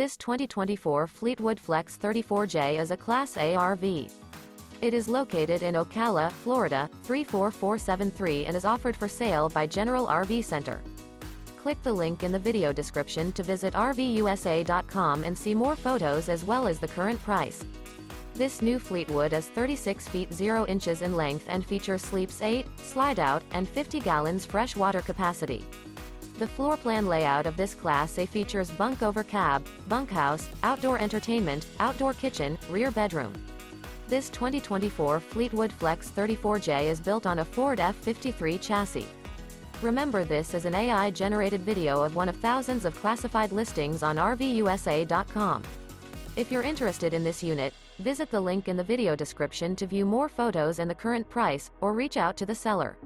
This 2024 Fleetwood Flex 34J is a Class A RV. It is located in Ocala, Florida, 34473 and is offered for sale by General RV Center. Click the link in the video description to visit RVUSA.com and see more photos as well as the current price. This new Fleetwood is 36 feet 0 inches in length and features sleeps 8, slide-out, and 50 gallons fresh water capacity. The floor plan layout of this Class A features bunk over cab, bunkhouse, outdoor entertainment, outdoor kitchen, rear bedroom. This 2024 Fleetwood Flex 34J is built on a Ford F-53 chassis. Remember, this is an AI-generated video of one of thousands of classified listings on RVUSA.com. If you're interested in this unit, visit the link in the video description to view more photos and the current price, or reach out to the seller.